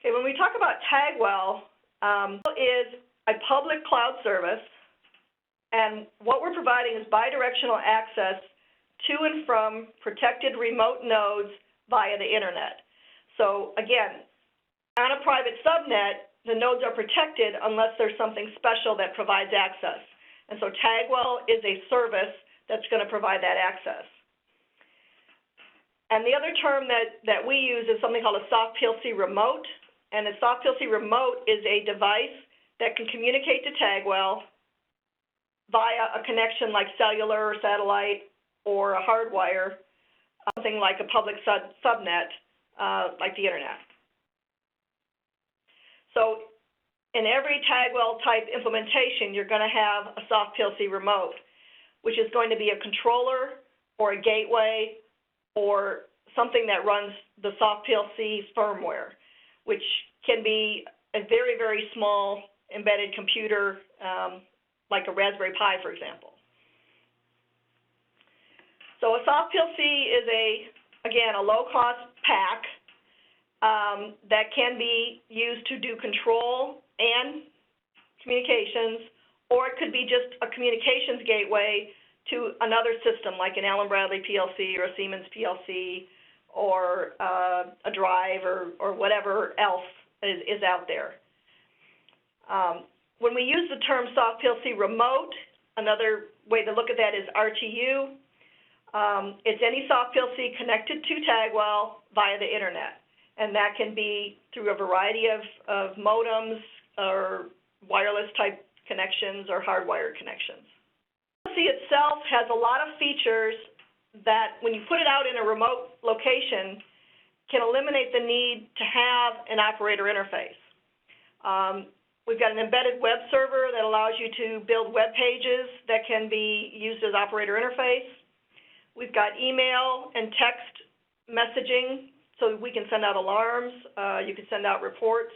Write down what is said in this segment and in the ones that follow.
Okay, when we talk about TagWell, is a public cloud service, and what we're providing is bidirectional access to and from protected remote nodes via the internet. So again, on a private subnet, the nodes are protected unless there's something special that provides access. And so TagWell is a service that's going to provide that access. And the other term that we use is something called a soft PLC remote. And a soft PLC remote is a device that can communicate to TagWell via a connection like cellular or satellite or a hardwire, something like a public subnet like the internet. So in every TagWell type implementation, you're going to have a soft PLC remote, which is going to be a controller or a gateway or something that runs the soft PLC firmware, which can be a very, very small embedded computer like a Raspberry Pi, for example. So a soft PLC is, again, a low-cost pack that can be used to do control and communications, or it could be just a communications gateway to another system like an Allen Bradley PLC or a Siemens PLC or a drive or whatever else is out there. When we use the term soft PLC remote, another way to look at that is RTU. It's any soft PLC connected to TagWell via the internet, and that can be through a variety of modems or wireless type connections or hardwired connections. PLC itself has a lot of features that, when you put it out in a remote location, can eliminate the need to have an operator interface. We've got an embedded web server that allows you to build web pages that can be used as operator interface. We've got email and text messaging, so we can send out alarms. You can send out reports.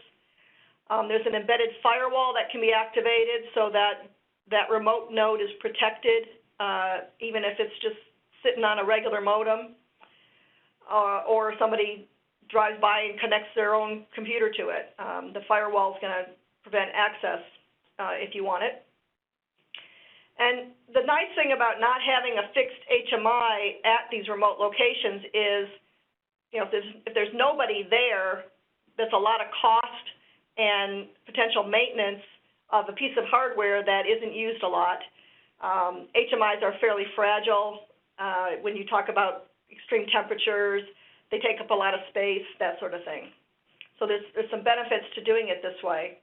There's an embedded firewall that can be activated so that that remote node is protected, even if it's just sitting on a regular modem, or somebody drives by and connects their own computer to it. The firewall is going to prevent access if you want it. And the nice thing about not having a fixed HMI at these remote locations is, if there's nobody there, there's a lot of cost and potential maintenance of a piece of hardware that isn't used a lot. HMIs are fairly fragile. When you talk about extreme temperatures, they take up a lot of space, that sort of thing. So there's some benefits to doing it this way.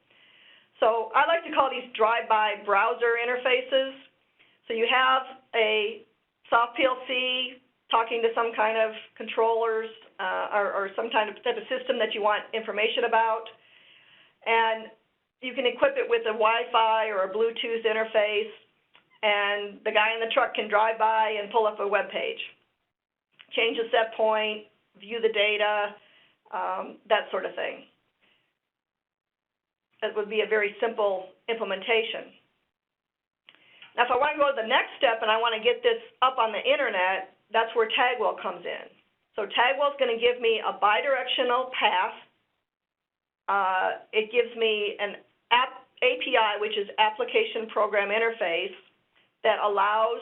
So I like to call these drive-by browser interfaces. So you have a soft PLC talking to some kind of controllers or some kind of type of system that you want information about, and you can equip it with a Wi-Fi or a Bluetooth interface, and the guy in the truck can drive by and pull up a web page, change the set point, view the data, that sort of thing. That would be a very simple implementation. Now, if I want to go to the next step and I want to get this up on the internet, that's where TagWell comes in. So TagWell is going to give me a bidirectional path. It gives me an API, which is Application Program Interface, that allows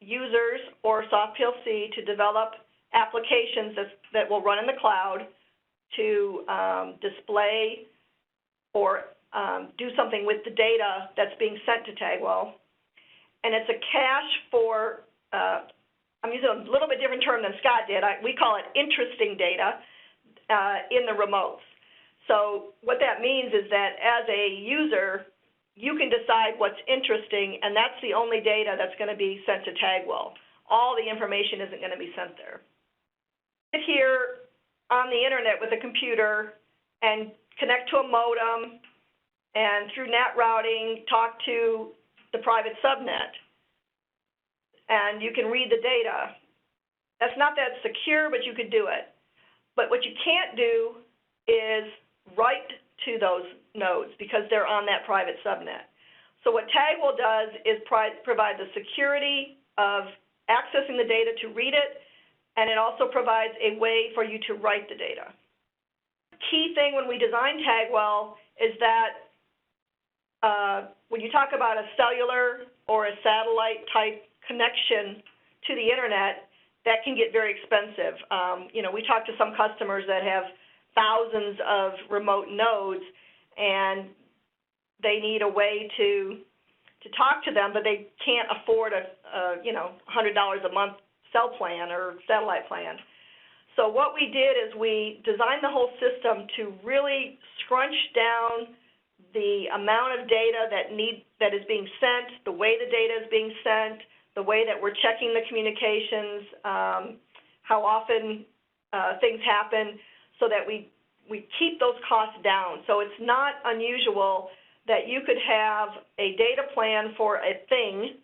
users or soft PLC to develop applications that will run in the cloud to display or do something with the data that's being sent to TagWell. And it's a cache for, I'm using a little bit different term than Scott did. We call it interesting data in the remotes. So what that means is that as a user, you can decide what's interesting, and that's the only data that's going to be sent to TagWell. All the information isn't going to be sent there. Sit here on the internet with a computer and connect to a modem, and through NAT routing, talk to the private subnet, and you can read the data. That's not that secure, but you could do it. But what you can't do is write to those nodes because they're on that private subnet. So what TagWell does is provide the security of accessing the data to read it, and it also provides a way for you to write the data. key thing when we design TagWell is that when you talk about a cellular or a satellite type connection to the internet, that can get very expensive. We talk to some customers that have thousands of remote nodes, and they need a way to talk to them, but they can't afford a $100 a month cell plan or satellite plan. So what we did is we designed the whole system to really scrunch down the amount of data that is being sent, the way the data is being sent, the way that we're checking the communications, how often things happen, so that we keep those costs down. So it's not unusual that you could have a data plan for a thing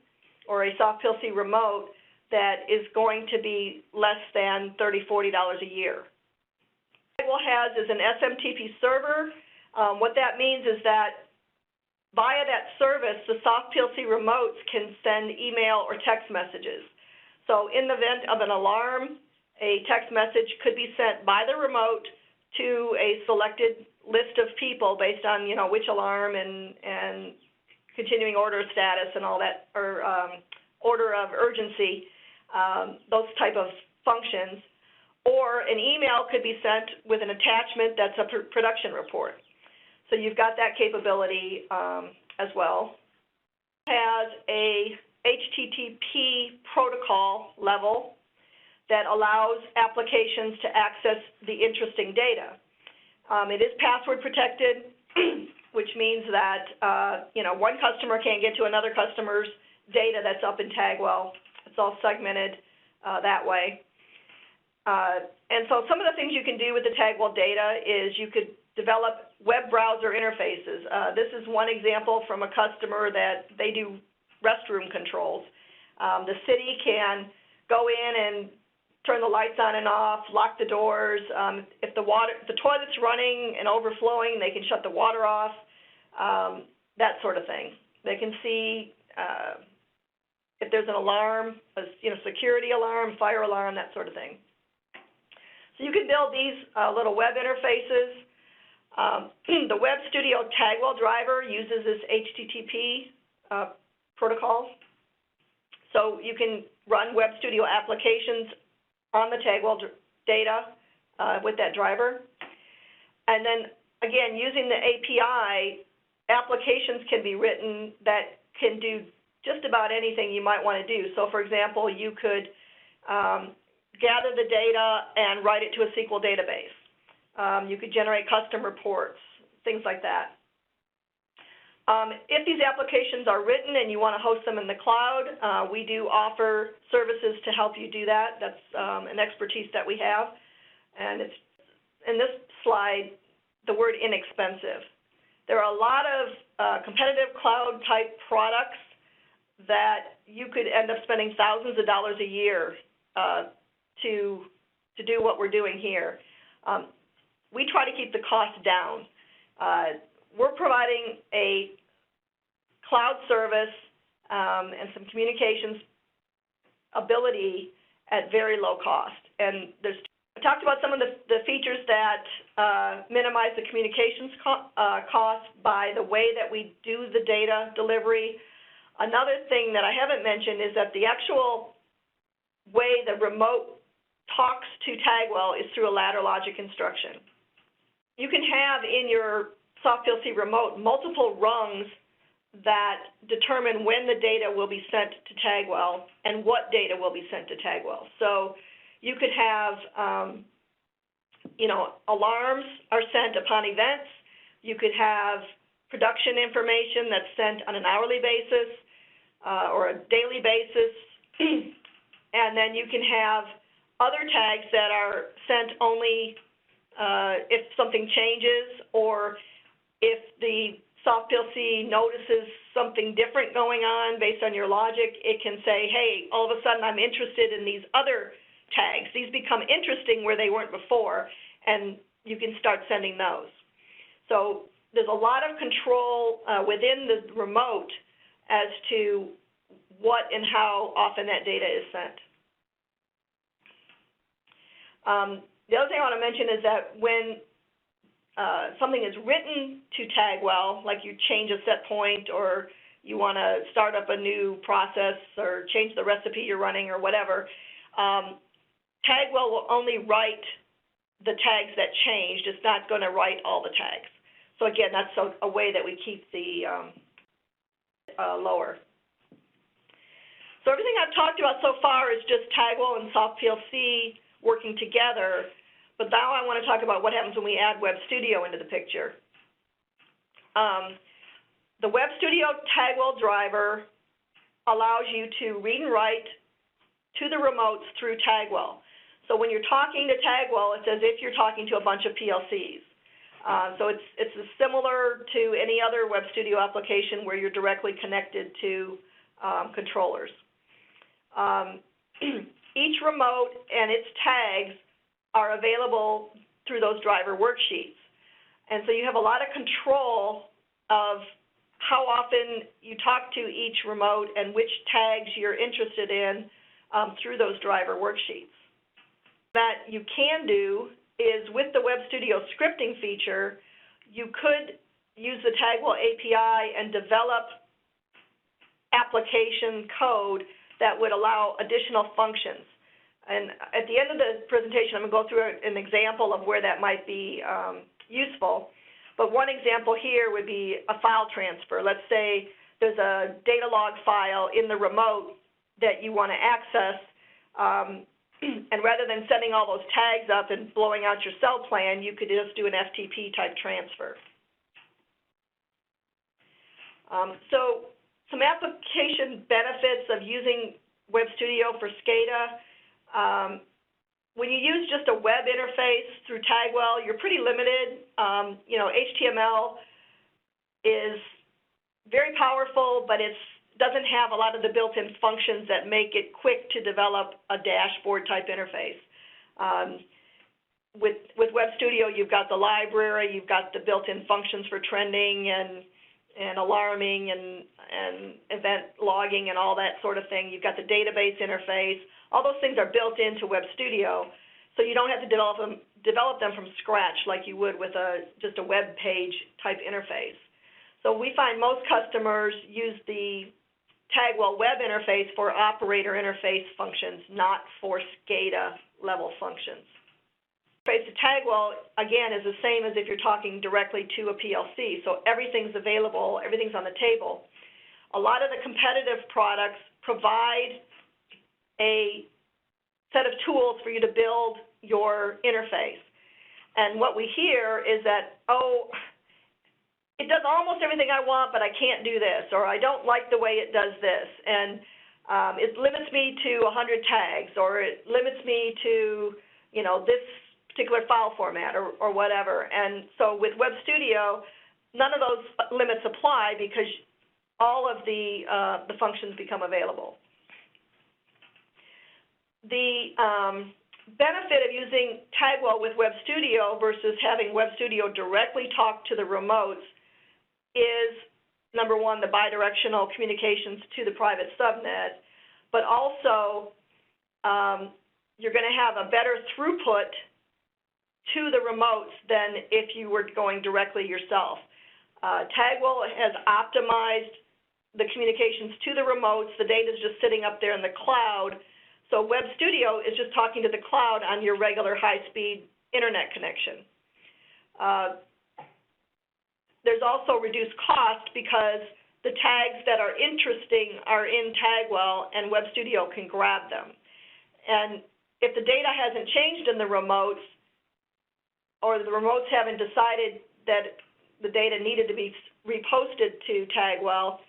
or a soft PLC remote that is going to be less than $30, $40 a year. What TagWell has is an SMTP server. What that means is that via that service, the soft PLC remotes can send email or text messages. So in the event of an alarm, a text message could be sent by the remote to a selected list of people based on, which alarm and continuing order status and all that, or order of urgency, those type of functions. Or an email could be sent with an attachment that's a production report. So you've got that capability as well. It has a HTTP protocol level that allows applications to access the interesting data. It is password protected, which means that one customer can't get to another customer's data that's up in TagWell. It's all segmented that way. And so some of the things you can do with the TagWell data is you could develop web browser interfaces. This is one example from a customer that they do restroom controls. The city can go in and turn the lights on and off, lock the doors. If the toilet's running and overflowing, they can shut the water off, that sort of thing. They can see if there's an alarm, security alarm, fire alarm, that sort of thing. So you can build these little web interfaces. The Web Studio TagWell Driver uses this HTTP protocol. So you can run Web Studio applications on the TagWell data with that driver. And then, again, using the API, applications can be written that can do just about anything you might want to do. So, for example, you could gather the data and write it to a SQL database. You could generate custom reports, things like that. If these applications are written and you want to host them in the cloud, we do offer services to help you do that. That's an expertise that we have. And it's in this slide, the word inexpensive. There are a lot of competitive cloud-type products that you could end up spending thousands of dollars a year to do what we're doing here. We try to keep the cost down. We're providing a cloud service and some communications ability at very low cost. And I talked about some of the features that minimize the communications cost by the way that we do the data delivery. Another thing that I haven't mentioned is that the actual way the remote talks to TagWell is through a ladder logic instruction. You can have in your soft PLC remote multiple rungs that determine when the data will be sent to TagWell and what data will be sent to TagWell. So you could have, alarms are sent upon events. You could have production information that's sent on an hourly basis or a daily basis. And then you can have other tags that are sent only if something changes, or if the soft PLC notices something different going on based on your logic, it can say, hey, all of a sudden I'm interested in these other tags. These become interesting where they weren't before, and you can start sending those. So there's a lot of control within the remote as to what and how often that data is sent. The other thing I want to mention is that when something is written to TagWell, like you change a set point or you want to start up a new process or change the recipe you're running or whatever, TagWell will only write the tags that changed. It's not going to write all the tags. So again, that's a way that we keep the lower. So everything I've talked about so far is just TagWell and Soft PLC working together. But now I want to talk about what happens when we add Web Studio into the picture. The Web Studio TagWell Driver allows you to read and write to the remotes through TagWell. So when you're talking to TagWell, it's as if you're talking to a bunch of PLCs. So it's similar to any other Web Studio application where you're directly connected to controllers. Each remote and its tags are available through those driver worksheets. And so you have a lot of control of how often you talk to each remote and which tags you're interested in through those driver worksheets. That you can do is with the Web Studio scripting feature, you could use the TagWell API and develop application code that would allow additional functions. And at the end of the presentation, I'm going to go through an example of where that might be useful. But one example here would be a file transfer. Let's say there's a data log file in the remote that you want to access, and rather than sending all those tags up and blowing out your cell plan, you could just do an FTP type transfer. So some application benefits of using Web Studio for SCADA. When you use just a web interface through TagWell, you're pretty limited. HTML is very powerful, but it doesn't have a lot of the built-in functions that make it quick to develop a dashboard type interface. With Web Studio, you've got the library, you've got the built-in functions for trending and alarming and event logging and all that sort of thing. You've got the database interface. All those things are built into Web Studio, so you don't have to develop them from scratch like you would with just a web page type interface. So we find most customers use the TagWell web interface for operator interface functions, not for SCADA level functions. Interface to TagWell, again, is the same as if you're talking directly to a PLC. So everything's available, everything's on the table. A lot of the competitive products provide a set of tools for you to build your interface. And what we hear is that, it does almost everything I want, but I can't do this, or I don't like the way it does this, and it limits me to 100 tags, or it limits me to, this particular file format or whatever. And so with Web Studio, none of those limits apply because all of the functions become available. The benefit of using TagWell with Web Studio versus having Web Studio directly talk to the remotes is, number one, the bidirectional communications to the private subnet, but also you're going to have a better throughput to the remotes than if you were going directly yourself. TagWell has optimized the communications to the remotes. The data is just sitting up there in the cloud. So Web Studio is just talking to the cloud on your regular high-speed internet connection. There's also reduced cost because the tags that are interesting are in TagWell and Web Studio can grab them. And if the data hasn't changed in the remotes, or the remotes haven't decided that the data needed to be reposted to TagWell,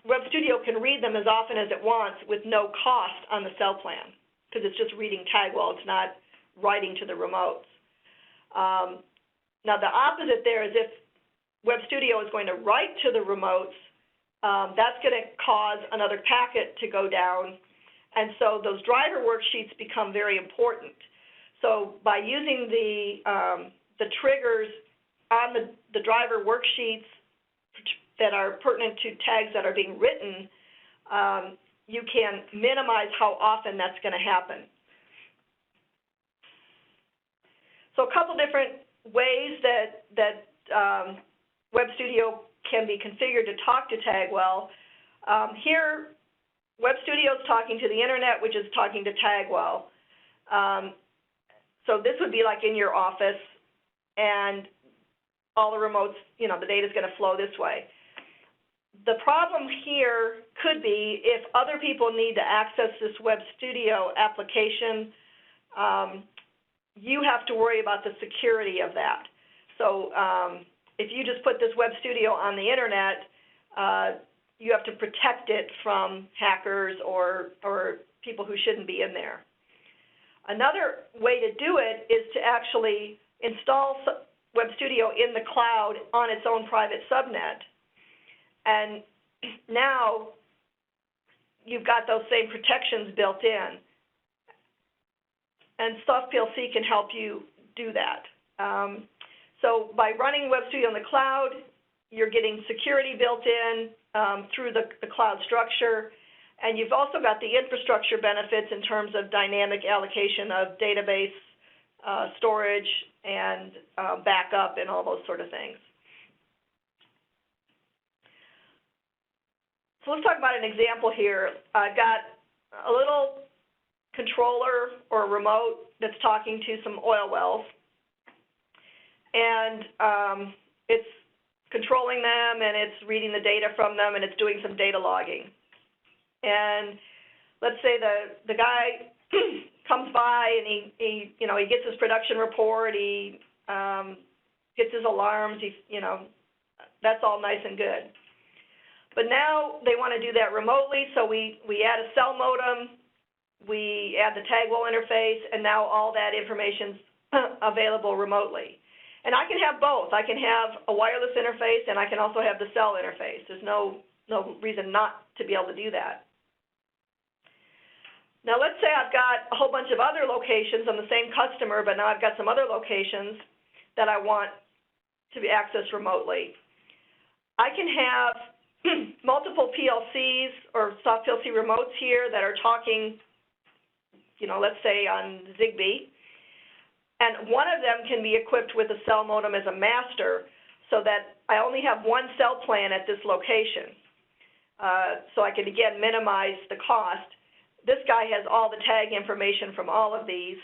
Web Studio can read them as often as it wants with no cost on the cell plan because it's just reading TagWell. It's not writing to the remotes. Now, the opposite there is if Web Studio is going to write to the remotes, that's going to cause another packet to go down, and so those driver worksheets become very important. So by using the triggers on the driver worksheets that are pertinent to tags that are being written, you can minimize how often that's going to happen. So a couple different ways that Web Studio can be configured to talk to TagWell. Here, Web Studio is talking to the internet, which is talking to TagWell. So this would be like in your office, and all the remotes, the data is going to flow this way. The problem here could be if other people need to access this Web Studio application, you have to worry about the security of that. So if you just put this Web Studio on the internet, you have to protect it from hackers or people who shouldn't be in there. Another way to do it is to actually install Web Studio in the cloud on its own private subnet. And now you've got those same protections built in. And Soft PLC can help you do that. So by running Web Studio in the cloud, you're getting security built in through the cloud structure. And you've also got the infrastructure benefits in terms of dynamic allocation of database storage and backup and all those sort of things. So let's talk about an example here. I've got a little controller or remote that's talking to some oil wells. And it's controlling them, and it's reading the data from them, and it's doing some data logging. And let's say the guy comes by and he gets his production report, he gets his alarms, that's all nice and good. But now they want to do that remotely, so we add a cell modem, we add the TagWell interface, and now all that information's available remotely. And I can have both. I can have a wireless interface, and I can also have the cell interface. There's no reason not to be able to do that. Now let's say I've got a whole bunch of other locations on the same customer, but now I've got some other locations that I want to be accessed remotely. I can have multiple PLCs or soft PLC remotes here that are talking, let's say on Zigbee, and one of them can be equipped with a cell modem as a master so that I only have one cell plan at this location. So I can, again, minimize the cost. This guy has all the tag information from all of these,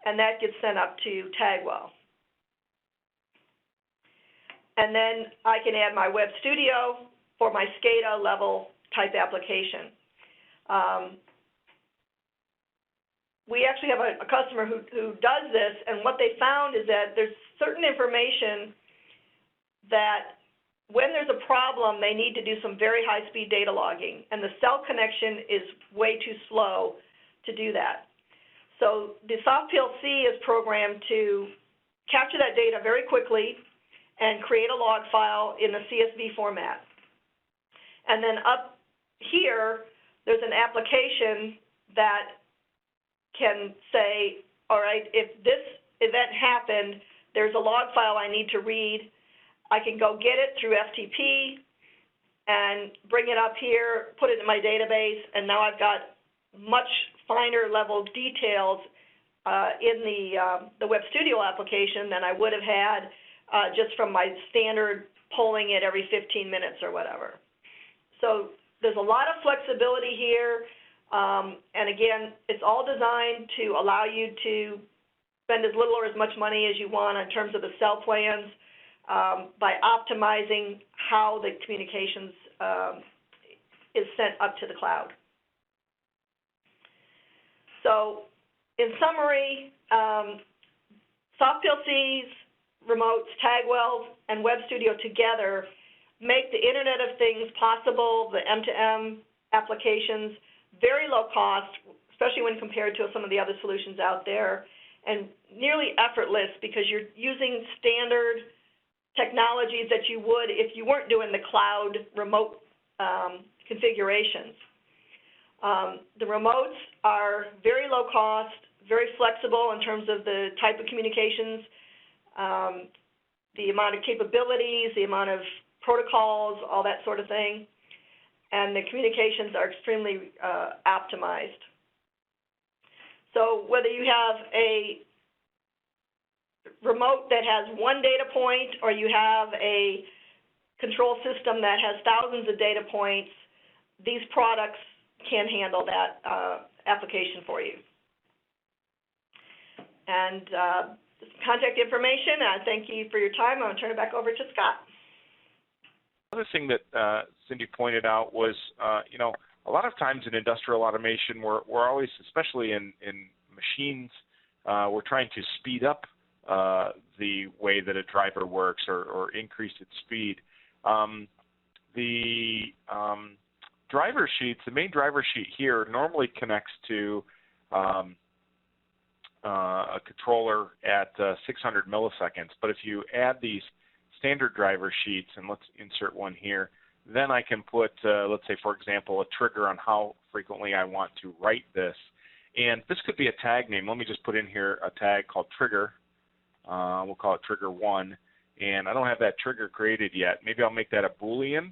and that gets sent up to TagWell. And then I can add my Web Studio for my SCADA level type application. We actually have a customer who does this, and what they found is that there's certain information that when there's a problem, they need to do some very high-speed data logging, and the cell connection is way too slow to do that. So the soft PLC is programmed to capture that data very quickly and create a log file in the CSV format. And then up here, there's an application that can say, all right, if this event happened, there's a log file I need to read. I can go get it through FTP and bring it up here, put it in my database, and now I've got much finer level details in the Web Studio application than I would have had just from my standard polling it every 15 minutes or whatever. So there's a lot of flexibility here, and again, it's all designed to allow you to spend as little or as much money as you want in terms of the cell plans by optimizing how the communications is sent up to the cloud. So in summary, soft PLCs, remotes, TagWell, and Web Studio together make the Internet of Things possible, the M2M applications, very low cost, especially when compared to some of the other solutions out there, and nearly effortless because you're using standard technologies that you would if you weren't doing the cloud remote configurations. The remotes are very low cost, very flexible in terms of the type of communications, the amount of capabilities, the amount of protocols, all that sort of thing, and the communications are extremely optimized. So whether you have a remote that has one data point, or you have a control system that has thousands of data points, these products can handle that application for you. And contact information, thank you for your time. I'm going to turn it back over to Scott. Another thing that Cindy pointed out was, you know, a lot of times in industrial automation, we're always, especially in machines, we're trying to speed up the way that a driver works or increase its speed. The driver sheets, the main driver sheet here normally connects to a controller at 600 milliseconds. But if you add these standard driver sheets, and let's insert one here, then I can put, let's say, for example, a trigger on how frequently I want to write this. And this could be a tag name. Let me just put in here a tag called trigger. We'll call it trigger 1. And I don't have that trigger created yet. Maybe I'll make that a Boolean.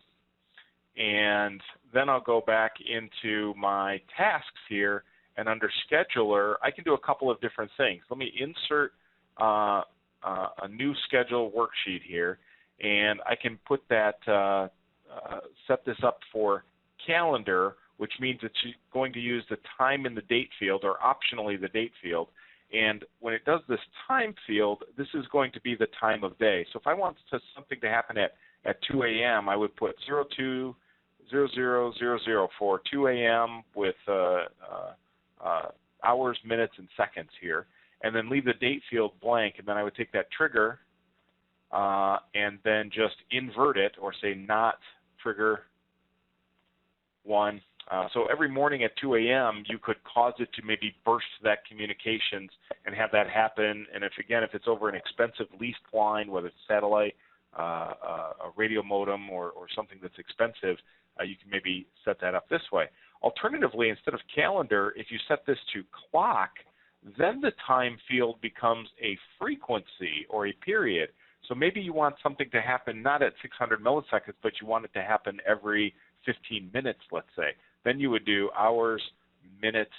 And then I'll go back into my tasks here, and under scheduler, I can do a couple of different things. Let me insert a new schedule worksheet here, and I can put that, set this up for calendar, which means it's going to use the time in the date field, or optionally the date field. And when it does this time field, this is going to be the time of day. So if I want something to happen at 2 a.m., I would put 020000 for 2 a.m. with hours, minutes, and seconds here, and then leave the date field blank. And then I would take that trigger and then just invert it, or say not trigger 1. So every morning at 2 a.m., you could cause it to maybe burst that communications and have that happen. And if it's over an expensive leased line, whether it's satellite, a radio modem, or something that's expensive, you can maybe set that up this way. Alternatively, instead of calendar, if you set this to clock, then the time field becomes a frequency or a period. So maybe you want something to happen not at 600 milliseconds, but you want it to happen every 15 minutes, let's say. Then you would do hours, minutes,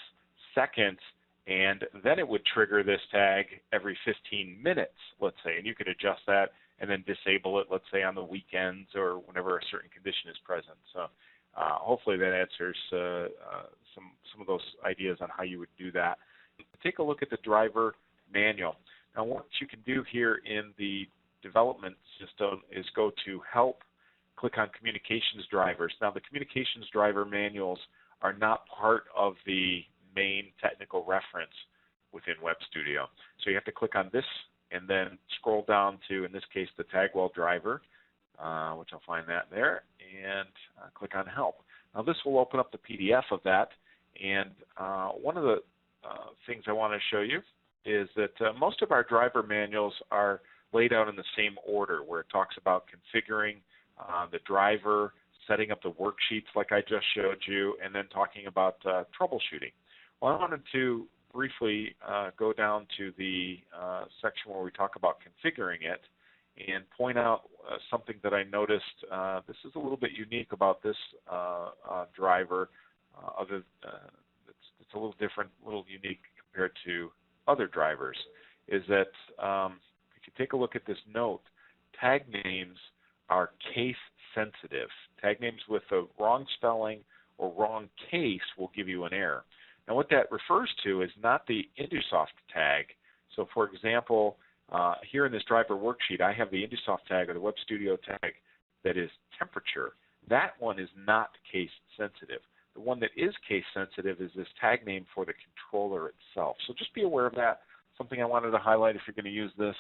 seconds, and then it would trigger this tag every 15 minutes, let's say. And you could adjust that and then disable it, let's say, on the weekends or whenever a certain condition is present. So hopefully that answers some of those ideas on how you would do that. Take a look at the driver manual. Now, what you can do here in the development system is go to Help, click on Communications Drivers. Now, the Communications Driver manuals are not part of the main technical reference within Web Studio. So you have to click on this and then scroll down to, in this case, the TagWell Driver, which I'll find that there, and click on Help. Now, this will open up the PDF of that, and one of the things I want to show you is that most of our driver manuals are laid out in the same order, where it talks about configuring the driver, setting up the worksheets like I just showed you, and then talking about troubleshooting. Well, I wanted to briefly go down to the section where we talk about configuring it and point out something that I noticed. This is a little bit unique about this driver. It's a little different, a little unique compared to other drivers, is that if you take a look at this note, tag names are case sensitive. Tag names with the wrong spelling or wrong case will give you an error. Now, what that refers to is not the Intusoft tag. So, for example, here in this driver worksheet, I have the Intusoft tag or the Web Studio tag that is temperature. That one is not case sensitive. The one that is case sensitive is this tag name for the controller itself. So just be aware of that. Something I wanted to highlight if you're going to use this.